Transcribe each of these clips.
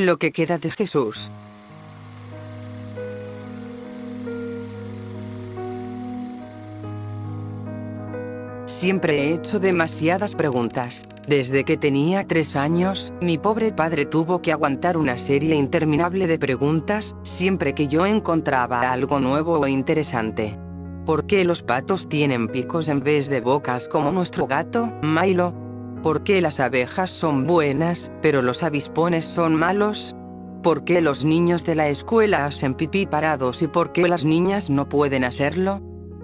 lo que queda de Jesús. Siempre he hecho demasiadas preguntas. Desde que tenía 3 años, mi pobre padre tuvo que aguantar una serie interminable de preguntas, siempre que yo encontraba algo nuevo o interesante. ¿Por qué los patos tienen picos en vez de bocas como nuestro gato, Milo? ¿Por qué las abejas son buenas, pero los avispones son malos? ¿Por qué los niños de la escuela hacen pipí parados y por qué las niñas no pueden hacerlo?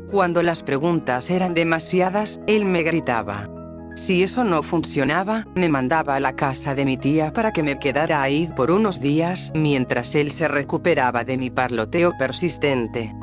Cuando las preguntas eran demasiadas, él me gritaba. Si eso no funcionaba, me mandaba a la casa de mi tía para que me quedara ahí por unos días mientras él se recuperaba de mi parloteo persistente.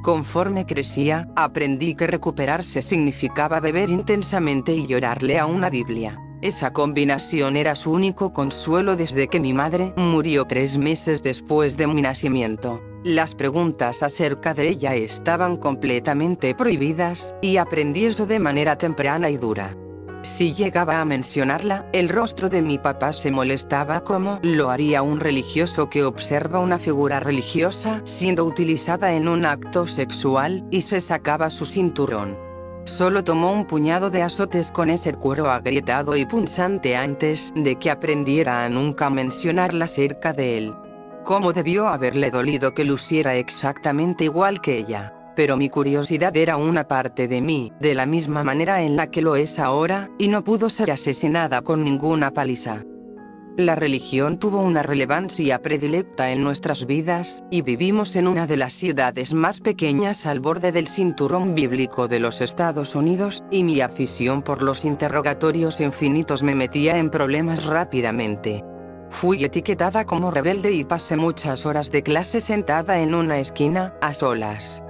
Conforme crecía, aprendí que recuperarse significaba beber intensamente y llorarle a una Biblia. Esa combinación era su único consuelo desde que mi madre murió 3 meses después de mi nacimiento. Las preguntas acerca de ella estaban completamente prohibidas, y aprendí eso de manera temprana y dura. Si llegaba a mencionarla, el rostro de mi papá se molestaba como lo haría un religioso que observa una figura religiosa siendo utilizada en un acto sexual, y se sacaba su cinturón. Solo tomó un puñado de azotes con ese cuero agrietado y punzante antes de que aprendiera a nunca mencionarla cerca de él. Cómo debió haberle dolido que luciera exactamente igual que ella. Pero mi curiosidad era una parte de mí, de la misma manera en la que lo es ahora, y no pudo ser asesinada con ninguna paliza. La religión tuvo una relevancia predilecta en nuestras vidas, y vivimos en una de las ciudades más pequeñas al borde del cinturón bíblico de los Estados Unidos, y mi afición por los interrogatorios infinitos me metía en problemas rápidamente. Fui etiquetada como rebelde y pasé muchas horas de clase sentada en una esquina, a solas.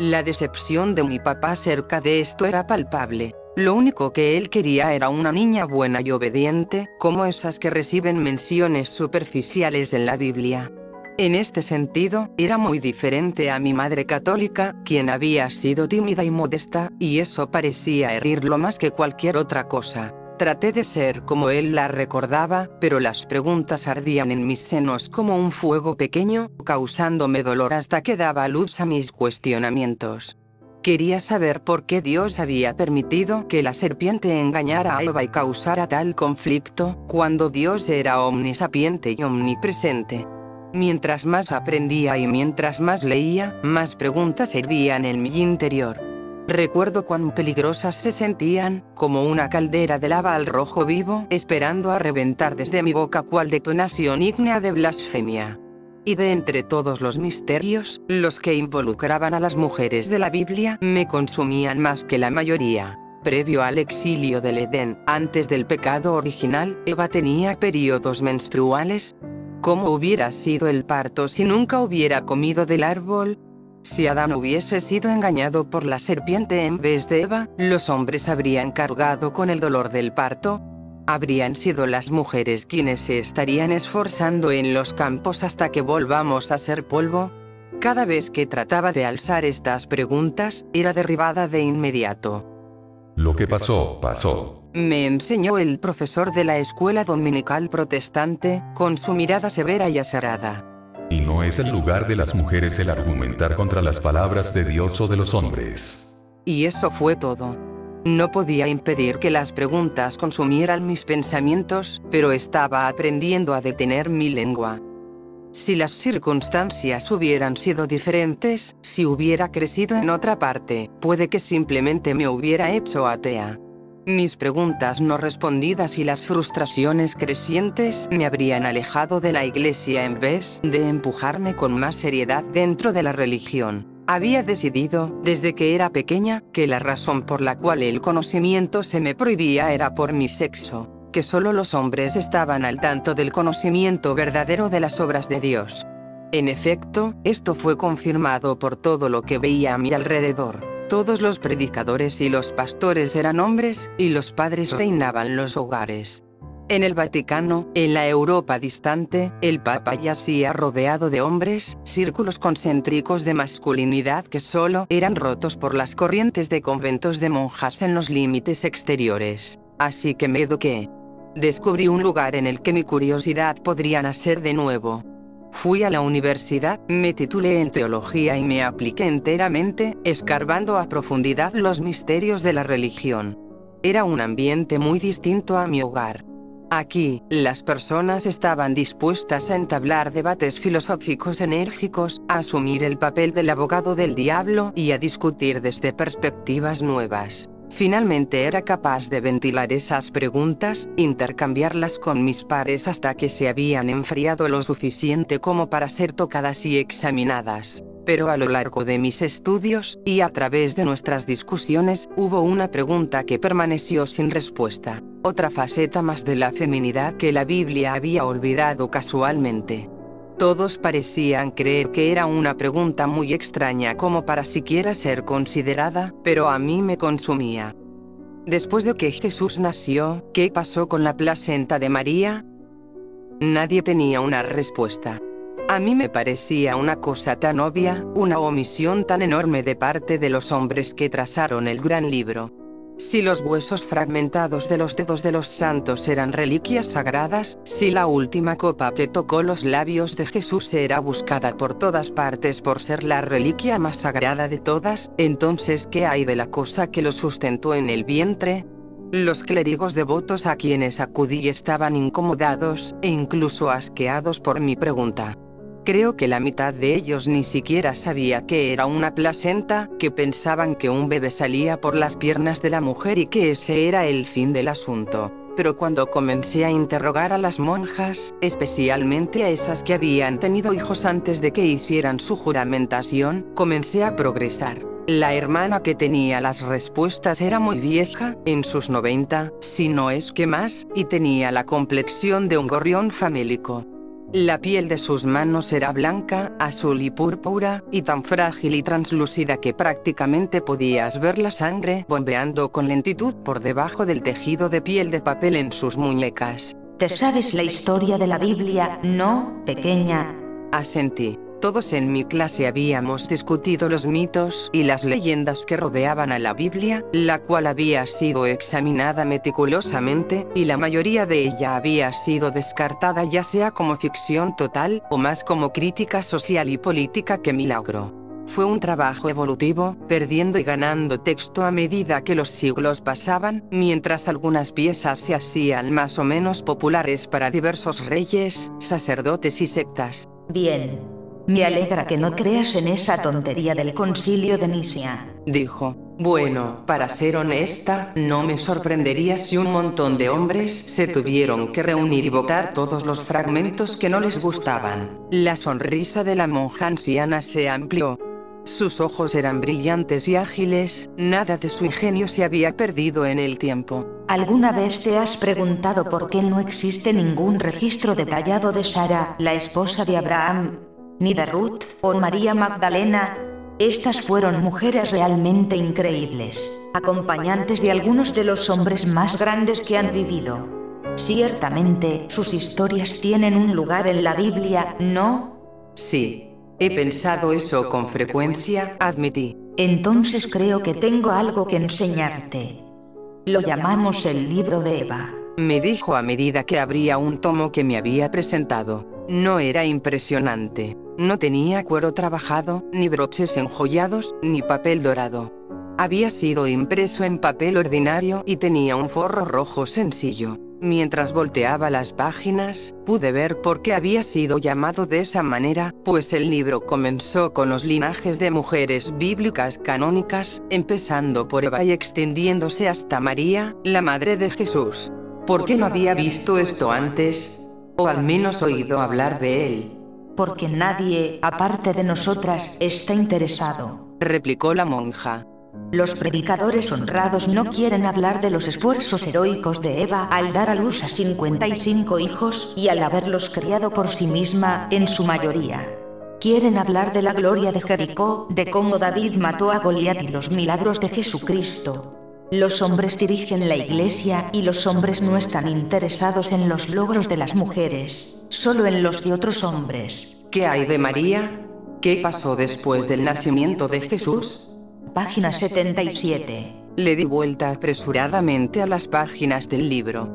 La decepción de mi papá acerca de esto era palpable. Lo único que él quería era una niña buena y obediente, como esas que reciben menciones superficiales en la Biblia. En este sentido, era muy diferente a mi madre católica, quien había sido tímida y modesta, y eso parecía herirlo más que cualquier otra cosa. Traté de ser como él la recordaba, pero las preguntas ardían en mis senos como un fuego pequeño, causándome dolor hasta que daba luz a mis cuestionamientos. Quería saber por qué Dios había permitido que la serpiente engañara a Eva y causara tal conflicto, cuando Dios era omnisapiente y omnipresente. Mientras más aprendía y mientras más leía, más preguntas hervían en mi interior. Recuerdo cuán peligrosas se sentían, como una caldera de lava al rojo vivo, esperando a reventar desde mi boca cual detonación ígnea de blasfemia. Y de entre todos los misterios, los que involucraban a las mujeres de la Biblia me consumían más que la mayoría. Previo al exilio del Edén, antes del pecado original, Eva tenía periodos menstruales. ¿Cómo hubiera sido el parto si nunca hubiera comido del árbol? Si Adán hubiese sido engañado por la serpiente en vez de Eva, los hombres habrían cargado con el dolor del parto. ¿Habrían sido las mujeres quienes se estarían esforzando en los campos hasta que volvamos a ser polvo? Cada vez que trataba de alzar estas preguntas, era derribada de inmediato. Lo que pasó, pasó. Me enseñó el profesor de la escuela dominical protestante, con su mirada severa y aserrada. Y no es el lugar de las mujeres el argumentar contra las palabras de Dios o de los hombres. Y eso fue todo. No podía impedir que las preguntas consumieran mis pensamientos, pero estaba aprendiendo a detener mi lengua. Si las circunstancias hubieran sido diferentes, si hubiera crecido en otra parte, puede que simplemente me hubiera hecho atea. Mis preguntas no respondidas y las frustraciones crecientes me habrían alejado de la iglesia en vez de empujarme con más seriedad dentro de la religión. Había decidido, desde que era pequeña, que la razón por la cual el conocimiento se me prohibía era por mi sexo, que solo los hombres estaban al tanto del conocimiento verdadero de las obras de Dios. En efecto, esto fue confirmado por todo lo que veía a mi alrededor. Todos los predicadores y los pastores eran hombres, y los padres reinaban los hogares. En el Vaticano, en la Europa distante, el Papa yacía rodeado de hombres, círculos concéntricos de masculinidad que solo eran rotos por las corrientes de conventos de monjas en los límites exteriores. Así que me eduqué. Descubrí un lugar en el que mi curiosidad podría nacer de nuevo. Fui a la universidad, me titulé en teología y me apliqué enteramente, escarbando a profundidad los misterios de la religión. Era un ambiente muy distinto a mi hogar. Aquí, las personas estaban dispuestas a entablar debates filosóficos enérgicos, a asumir el papel del abogado del diablo y a discutir desde perspectivas nuevas. Finalmente era capaz de ventilar esas preguntas, intercambiarlas con mis pares hasta que se habían enfriado lo suficiente como para ser tocadas y examinadas. Pero a lo largo de mis estudios, y a través de nuestras discusiones, hubo una pregunta que permaneció sin respuesta. Otra faceta más de la feminidad que la Biblia había olvidado casualmente. Todos parecían creer que era una pregunta muy extraña como para siquiera ser considerada, pero a mí me consumía. Después de que Jesús nació, ¿qué pasó con la placenta de María? Nadie tenía una respuesta. A mí me parecía una cosa tan obvia, una omisión tan enorme de parte de los hombres que trazaron el gran libro. Si los huesos fragmentados de los dedos de los santos eran reliquias sagradas, si la última copa que tocó los labios de Jesús era buscada por todas partes por ser la reliquia más sagrada de todas, entonces ¿qué hay de la cosa que lo sustentó en el vientre? Los clérigos devotos a quienes acudí estaban incomodados, e incluso asqueados por mi pregunta. Creo que la mitad de ellos ni siquiera sabía que era una placenta, que pensaban que un bebé salía por las piernas de la mujer y que ese era el fin del asunto. Pero cuando comencé a interrogar a las monjas, especialmente a esas que habían tenido hijos antes de que hicieran su juramentación, comencé a progresar. La hermana que tenía las respuestas era muy vieja, en sus 90, si no es que más, y tenía la complexión de un gorrión famélico. La piel de sus manos era blanca, azul y púrpura, y tan frágil y translúcida que prácticamente podías ver la sangre bombeando con lentitud por debajo del tejido de piel de papel en sus muñecas. ¿Te sabes la historia de la Biblia, no, pequeña? Asentí. Todos en mi clase habíamos discutido los mitos y las leyendas que rodeaban a la Biblia, la cual había sido examinada meticulosamente, y la mayoría de ella había sido descartada ya sea como ficción total, o más como crítica social y política que milagro. Fue un trabajo evolutivo, perdiendo y ganando texto a medida que los siglos pasaban, mientras algunas piezas se hacían más o menos populares para diversos reyes, sacerdotes y sectas. Bien. Me alegra que no creas en esa tontería del Concilio de Nicea, dijo. Bueno, para ser honesta, no me sorprendería si un montón de hombres se tuvieron que reunir y votar todos los fragmentos que no les gustaban. La sonrisa de la monja anciana se amplió. Sus ojos eran brillantes y ágiles, nada de su ingenio se había perdido en el tiempo. ¿Alguna vez te has preguntado por qué no existe ningún registro detallado de Sara, la esposa de Abraham, ni de Ruth, o María Magdalena? Estas fueron mujeres realmente increíbles, acompañantes de algunos de los hombres más grandes que han vivido. Ciertamente, sus historias tienen un lugar en la Biblia, ¿no? Sí, he pensado eso con frecuencia, admití. Entonces creo que tengo algo que enseñarte. Lo llamamos el libro de Eva, me dijo a medida que abría un tomo que me había presentado. No era impresionante. No tenía cuero trabajado, ni broches enjollados, ni papel dorado. Había sido impreso en papel ordinario y tenía un forro rojo sencillo. Mientras volteaba las páginas, pude ver por qué había sido llamado de esa manera, pues el libro comenzó con los linajes de mujeres bíblicas canónicas, empezando por Eva y extendiéndose hasta María, la madre de Jesús. ¿Por qué no había visto esto antes? O al menos oído hablar de él. Porque nadie, aparte de nosotras, está interesado, replicó la monja. Los predicadores honrados no quieren hablar de los esfuerzos heroicos de Eva al dar a luz a 55 hijos y al haberlos criado por sí misma, en su mayoría. Quieren hablar de la gloria de Jericó, de cómo David mató a Goliat y los milagros de Jesucristo. Los hombres dirigen la iglesia y los hombres no están interesados en los logros de las mujeres, solo en los de otros hombres. ¿Qué hay de María? ¿Qué pasó después del nacimiento de Jesús? Página 77. Le di vuelta apresuradamente a las páginas del libro.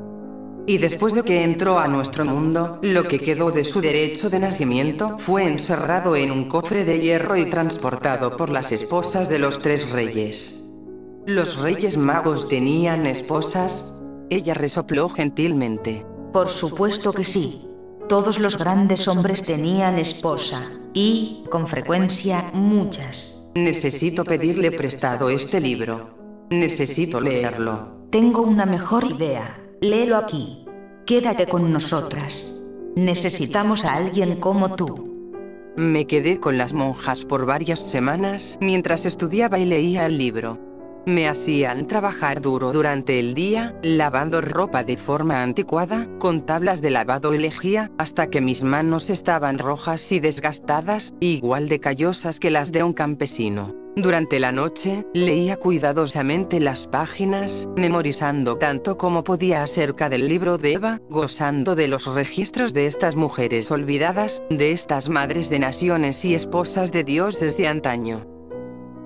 Y después de que entró a nuestro mundo, lo que quedó de su derecho de nacimiento fue encerrado en un cofre de hierro y transportado por las esposas de los 3 reyes. ¿Los reyes magos tenían esposas? Ella resopló gentilmente. Por supuesto que sí. Todos los grandes hombres tenían esposa, y, con frecuencia, muchas. Necesito pedirle prestado este libro. Necesito leerlo. Tengo una mejor idea. Léelo aquí. Quédate con nosotras. Necesitamos a alguien como tú. Me quedé con las monjas por varias semanas mientras estudiaba y leía el libro. Me hacían trabajar duro durante el día, lavando ropa de forma anticuada, con tablas de lavado y lejía, hasta que mis manos estaban rojas y desgastadas, igual de callosas que las de un campesino. Durante la noche, leía cuidadosamente las páginas, memorizando tanto como podía acerca del libro de Eva, gozando de los registros de estas mujeres olvidadas, de estas madres de naciones y esposas de dioses de antaño.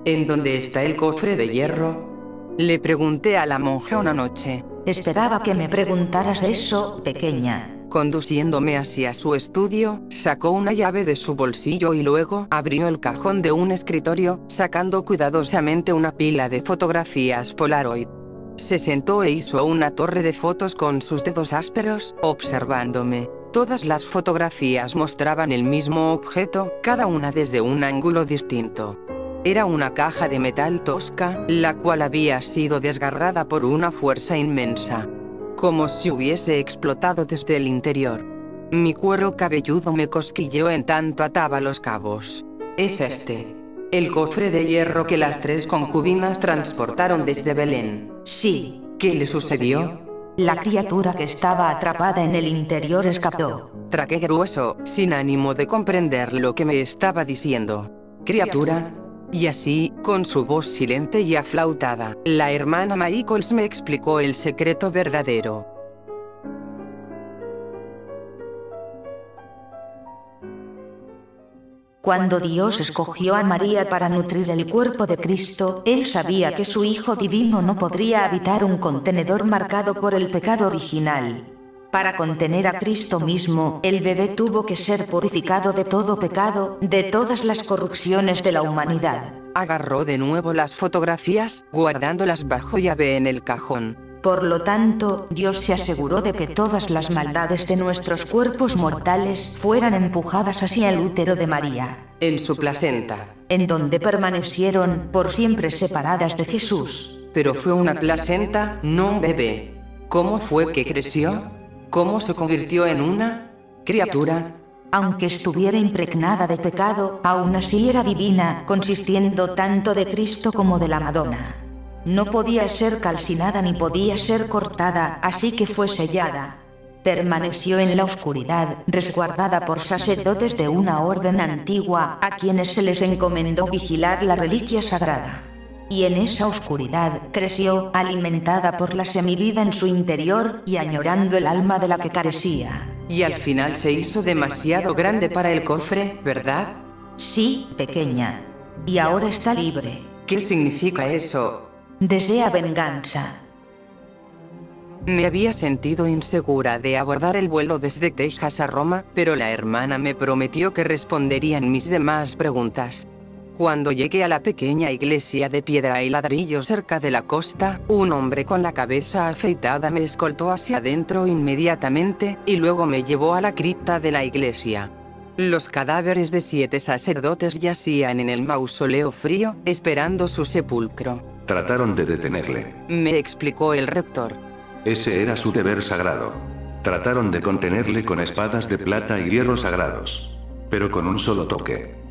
¿En dónde está el cofre de hierro? Le pregunté a la monja una noche. Esperaba que me preguntaras eso, pequeña. Conduciéndome hacia su estudio, sacó una llave de su bolsillo y luego abrió el cajón de un escritorio, sacando cuidadosamente una pila de fotografías Polaroid. Se sentó e hizo una torre de fotos con sus dedos ásperos, observándome. Todas las fotografías mostraban el mismo objeto, cada una desde un ángulo distinto. Era una caja de metal tosca, la cual había sido desgarrada por una fuerza inmensa, como si hubiese explotado desde el interior. Mi cuero cabelludo me cosquilleó en tanto ataba los cabos. Es este, el cofre de hierro que las 3 concubinas transportaron desde Belén. Sí. ¿Qué le sucedió? La criatura que estaba atrapada en el interior escapó. Tragué grueso, sin ánimo de comprender lo que me estaba diciendo. ¿Criatura? Y así, con su voz silente y aflautada, la hermana Michaels me explicó el secreto verdadero. Cuando Dios escogió a María para nutrir el cuerpo de Cristo, Él sabía que su Hijo Divino no podría habitar un contenedor marcado por el pecado original. Para contener a Cristo mismo, el bebé tuvo que ser purificado de todo pecado, de todas las corrupciones de la humanidad. Agarró de nuevo las fotografías, guardándolas bajo llave en el cajón. Por lo tanto, Dios se aseguró de que todas las maldades de nuestros cuerpos mortales fueran empujadas hacia el útero de María, en su placenta, en donde permanecieron por siempre separadas de Jesús. Pero fue una placenta, no un bebé. ¿Cómo fue que creció? ¿Cómo se convirtió en una criatura? Aunque estuviera impregnada de pecado, aún así era divina, consistiendo tanto de Cristo como de la Madonna. No podía ser calcinada ni podía ser cortada, así que fue sellada. Permaneció en la oscuridad, resguardada por sacerdotes de una orden antigua, a quienes se les encomendó vigilar la reliquia sagrada. Y en esa oscuridad creció, alimentada por la semivida en su interior y añorando el alma de la que carecía. Y al final se hizo demasiado grande para el cofre, ¿verdad? Sí, pequeña. Y ahora está libre. ¿Qué significa eso? Desea venganza. Me había sentido insegura de abordar el vuelo desde Texas a Roma, pero la hermana me prometió que responderían mis demás preguntas. Cuando llegué a la pequeña iglesia de piedra y ladrillo cerca de la costa, un hombre con la cabeza afeitada me escoltó hacia adentro inmediatamente, y luego me llevó a la cripta de la iglesia. Los cadáveres de 7 sacerdotes yacían en el mausoleo frío, esperando su sepulcro. Trataron de detenerle, me explicó el rector. Ese era su deber sagrado. Trataron de contenerle con espadas de plata y hierro sagrados. Pero con un solo toque.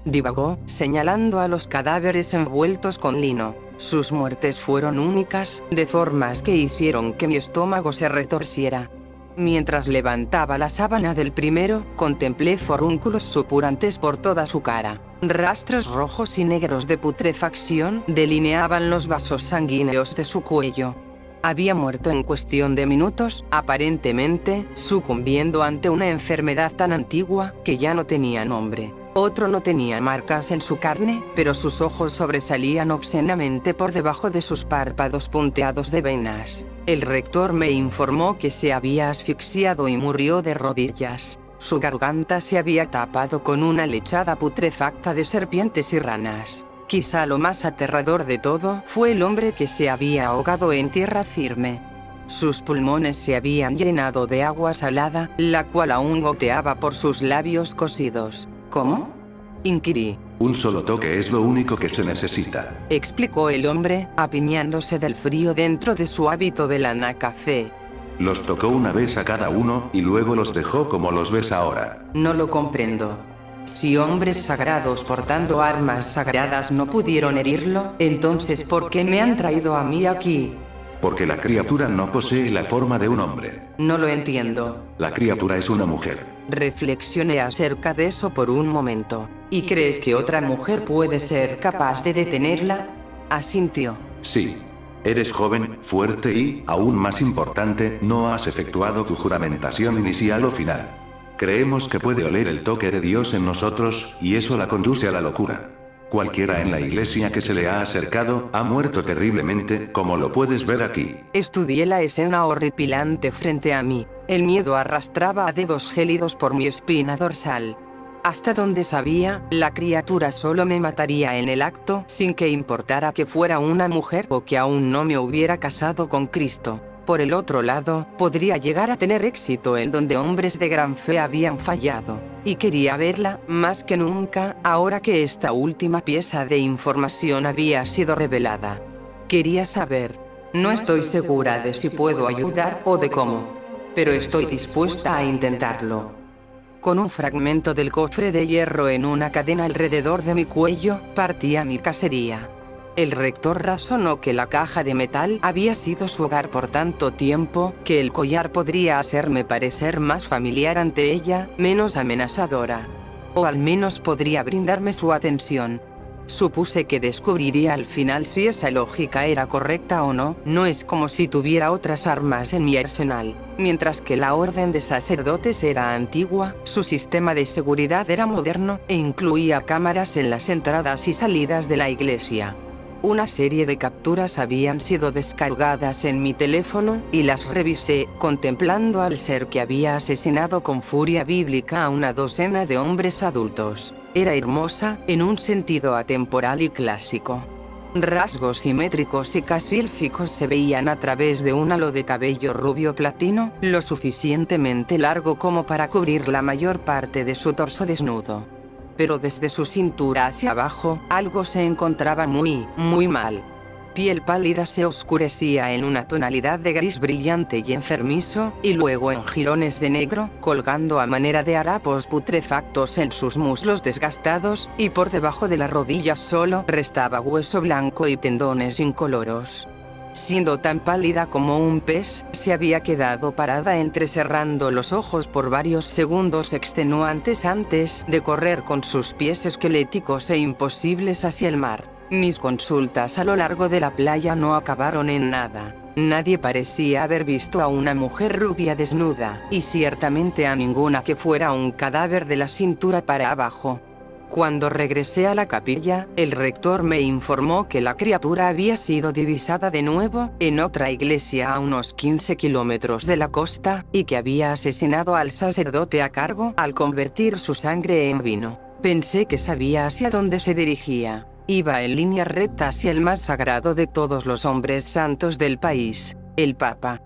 Divagó, señalando a los cadáveres envueltos con lino. Sus muertes fueron únicas, de formas que hicieron que mi estómago se retorciera. Mientras levantaba la sábana del primero, contemplé forúnculos supurantes por toda su cara. Rastros rojos y negros de putrefacción delineaban los vasos sanguíneos de su cuello. Había muerto en cuestión de minutos, aparentemente, sucumbiendo ante una enfermedad tan antigua que ya no tenía nombre. Otro no tenía marcas en su carne, pero sus ojos sobresalían obscenamente por debajo de sus párpados punteados de venas. El rector me informó que se había asfixiado y murió de rodillas. Su garganta se había tapado con una lechada putrefacta de serpientes y ranas. Quizá lo más aterrador de todo fue el hombre que se había ahogado en tierra firme. Sus pulmones se habían llenado de agua salada, la cual aún goteaba por sus labios cosidos. ¿Cómo?, inquirí. Un solo toque es lo único que se necesita, explicó el hombre, apiñándose del frío dentro de su hábito de lana café. Los tocó una vez a cada uno, y luego los dejó como los ves ahora. No lo comprendo. Si hombres sagrados portando armas sagradas no pudieron herirlo, entonces ¿por qué me han traído a mí aquí? Porque la criatura no posee la forma de un hombre. No lo entiendo. La criatura es una mujer. Reflexioné acerca de eso por un momento. ¿Y crees que otra mujer puede ser capaz de detenerla? Asintió. Sí. Eres joven, fuerte y, aún más importante, no has efectuado tu juramentación inicial o final. Creemos que puede oler el toque de Dios en nosotros, y eso la conduce a la locura. Cualquiera en la iglesia que se le ha acercado, ha muerto terriblemente, como lo puedes ver aquí. Estudié la escena horripilante frente a mí. El miedo arrastraba a dedos gélidos por mi espina dorsal. Hasta donde sabía, la criatura solo me mataría en el acto, sin que importara que fuera una mujer o que aún no me hubiera casado con Cristo. Por el otro lado, podría llegar a tener éxito en donde hombres de gran fe habían fallado. Y quería verla, más que nunca, ahora que esta última pieza de información había sido revelada. Quería saber. No estoy segura de si puedo ayudar o de cómo. Pero estoy dispuesta a intentarlo. Con un fragmento del cofre de hierro en una cadena alrededor de mi cuello, partí a mi casería. El rector razonó que la caja de metal había sido su hogar por tanto tiempo, que el collar podría hacerme parecer más familiar ante ella, menos amenazadora. O al menos podría brindarme su atención. Supuse que descubriría al final si esa lógica era correcta o no. No es como si tuviera otras armas en mi arsenal. Mientras que la orden de sacerdotes era antigua, su sistema de seguridad era moderno, e incluía cámaras en las entradas y salidas de la iglesia. Una serie de capturas habían sido descargadas en mi teléfono, y las revisé, contemplando al ser que había asesinado con furia bíblica a una docena de hombres adultos. Era hermosa, en un sentido atemporal y clásico. Rasgos simétricos y casi élficos se veían a través de un halo de cabello rubio platino, lo suficientemente largo como para cubrir la mayor parte de su torso desnudo. Pero desde su cintura hacia abajo, algo se encontraba muy mal. Piel pálida se oscurecía en una tonalidad de gris brillante y enfermizo, y luego en jirones de negro, colgando a manera de harapos putrefactos en sus muslos desgastados, y por debajo de las rodillas solo restaba hueso blanco y tendones incoloros. Siendo tan pálida como un pez, se había quedado parada entrecerrando los ojos por varios segundos extenuantes antes de correr con sus pies esqueléticos e imposibles hacia el mar. Mis consultas a lo largo de la playa no acabaron en nada. Nadie parecía haber visto a una mujer rubia desnuda, y ciertamente a ninguna que fuera un cadáver de la cintura para abajo. Cuando regresé a la capilla, el rector me informó que la criatura había sido divisada de nuevo, en otra iglesia a unos 15 kilómetros de la costa, y que había asesinado al sacerdote a cargo al convertir su sangre en vino. Pensé que sabía hacia dónde se dirigía. Iba en línea recta hacia el más sagrado de todos los hombres santos del país, el Papa.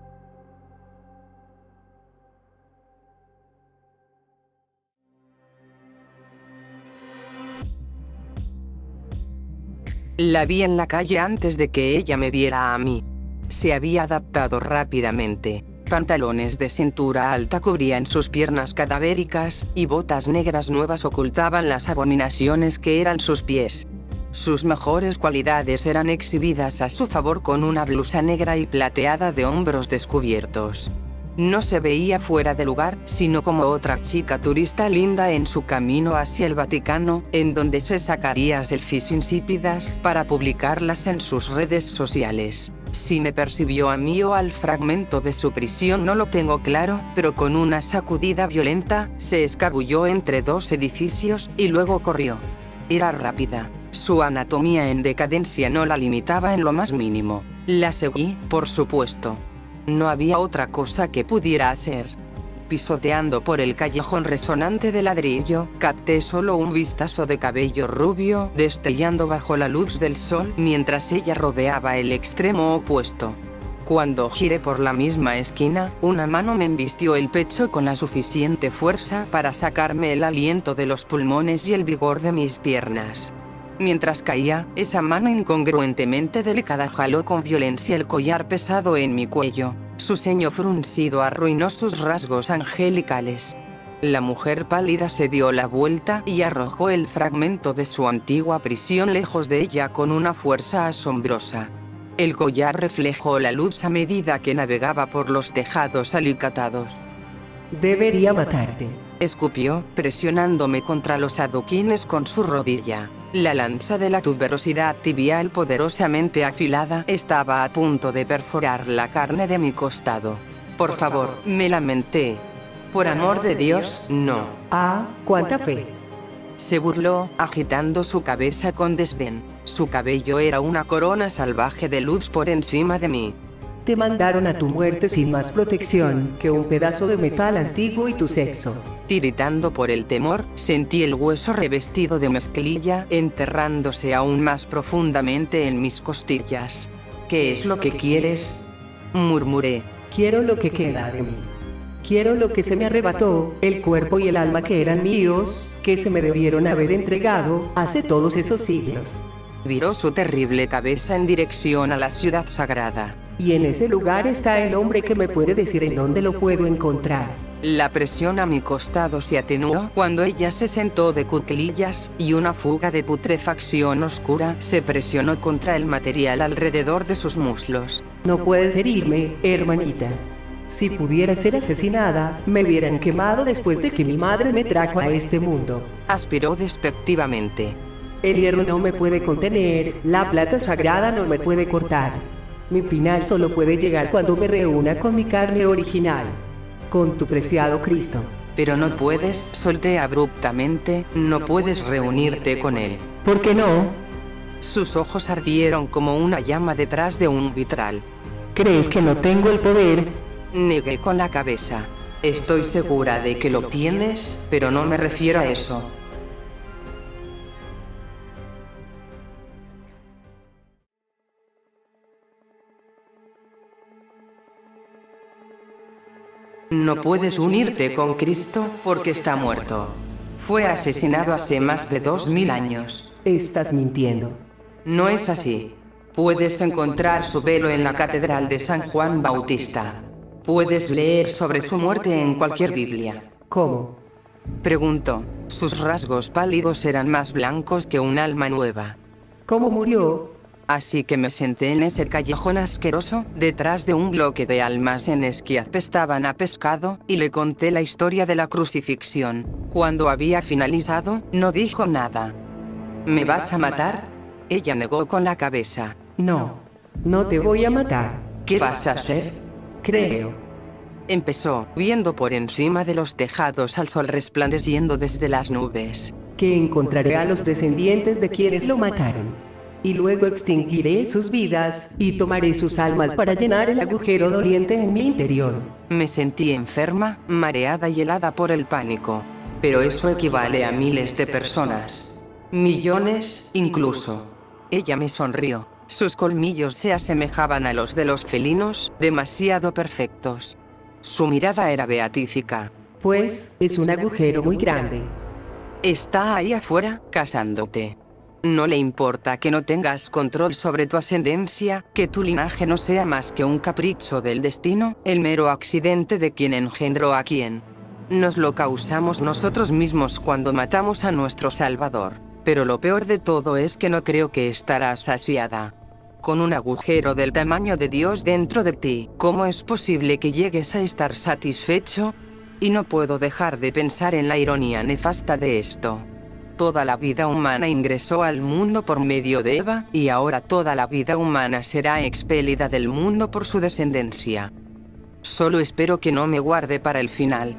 La vi en la calle antes de que ella me viera a mí. Se había adaptado rápidamente. Pantalones de cintura alta cubrían sus piernas cadavéricas, y botas negras nuevas ocultaban las abominaciones que eran sus pies. Sus mejores cualidades eran exhibidas a su favor con una blusa negra y plateada de hombros descubiertos. No se veía fuera de lugar, sino como otra chica turista linda en su camino hacia el Vaticano, en donde se sacaría selfies insípidas para publicarlas en sus redes sociales. Si me percibió a mí o al fragmento de su prisión no lo tengo claro, pero con una sacudida violenta, se escabulló entre dos edificios, y luego corrió. Era rápida. Su anatomía en decadencia no la limitaba en lo más mínimo. La seguí, por supuesto. No había otra cosa que pudiera hacer. Pisoteando por el callejón resonante de ladrillo, capté solo un vistazo de cabello rubio destellando bajo la luz del sol mientras ella rodeaba el extremo opuesto. Cuando giré por la misma esquina, una mano me embistió el pecho con la suficiente fuerza para sacarme el aliento de los pulmones y el vigor de mis piernas. Mientras caía, esa mano incongruentemente delicada jaló con violencia el collar pesado en mi cuello. Su ceño fruncido arruinó sus rasgos angelicales. La mujer pálida se dio la vuelta y arrojó el fragmento de su antigua prisión lejos de ella con una fuerza asombrosa. El collar reflejó la luz a medida que navegaba por los tejados alicatados. Debería matarte. Escupió, presionándome contra los adoquines con su rodilla. La lanza de la tuberosidad tibial poderosamente afilada estaba a punto de perforar la carne de mi costado. Por favor, me lamenté. Por amor de Dios, no. Ah, cuánta fe. Se burló, agitando su cabeza con desdén. Su cabello era una corona salvaje de luz por encima de mí. Te mandaron a tu muerte sin más protección que un pedazo de metal antiguo y tu sexo. Tiritando por el temor, sentí el hueso revestido de mezclilla enterrándose aún más profundamente en mis costillas. ¿Qué es lo que quieres?, murmuré. Quiero lo que queda de mí. Quiero lo que se me arrebató, el cuerpo y el alma que eran míos, que se me debieron haber entregado hace todos esos siglos. Viró su terrible cabeza en dirección a la ciudad sagrada. Y en ese lugar está el hombre que me puede decir en dónde lo puedo encontrar. La presión a mi costado se atenuó cuando ella se sentó de cuclillas y una fuga de putrefacción oscura se presionó contra el material alrededor de sus muslos. No puedes herirme, hermanita. Si pudiera ser asesinada, me hubieran quemado después de que mi madre me trajo a este mundo. Aspiró despectivamente. El hierro no me puede contener, la plata sagrada no me puede cortar. Mi final solo puede llegar cuando me reúna con mi carne original, con tu preciado Cristo. Pero no puedes, solté abruptamente, no puedes reunirte con él. ¿Por qué no? Sus ojos ardieron como una llama detrás de un vitral. ¿Crees que no tengo el poder? Negué con la cabeza. Estoy segura de que lo tienes, pero no me refiero a eso. No puedes unirte con Cristo porque está muerto. Fue asesinado hace más de 2000 años. Estás mintiendo. No es así. Puedes encontrar su velo en la Catedral de San Juan Bautista. Puedes leer sobre su muerte en cualquier Biblia. ¿Cómo? Preguntó. Sus rasgos pálidos eran más blancos que un alma nueva. ¿Cómo murió? Así que me senté en ese callejón asqueroso, detrás de un bloque de almacenes que apestaban a pescado, y le conté la historia de la crucifixión. Cuando había finalizado, no dijo nada. ¿Me vas a matar? Ella negó con la cabeza. No, no te voy a matar. ¿Qué vas a hacer? Creo. Empezó, viendo por encima de los tejados al sol resplandeciendo desde las nubes. Que encontraré a los descendientes de quienes lo mataron. Y luego extinguiré sus vidas, y tomaré sus almas para llenar el agujero doliente en mi interior. Me sentí enferma, mareada y helada por el pánico. Pero eso equivale a miles de personas. Millones, incluso. Ella me sonrió. Sus colmillos se asemejaban a los de los felinos, demasiado perfectos. Su mirada era beatífica. Pues, es un agujero muy grande. Está ahí afuera, casándote. No le importa que no tengas control sobre tu ascendencia, que tu linaje no sea más que un capricho del destino, el mero accidente de quien engendró a quien. Nos lo causamos nosotros mismos cuando matamos a nuestro Salvador. Pero lo peor de todo es que no creo que estarás saciada. Con un agujero del tamaño de Dios dentro de ti, ¿cómo es posible que llegues a estar satisfecho? Y no puedo dejar de pensar en la ironía nefasta de esto. Toda la vida humana ingresó al mundo por medio de Eva, y ahora toda la vida humana será expelida del mundo por su descendencia. Solo espero que no me guarde para el final.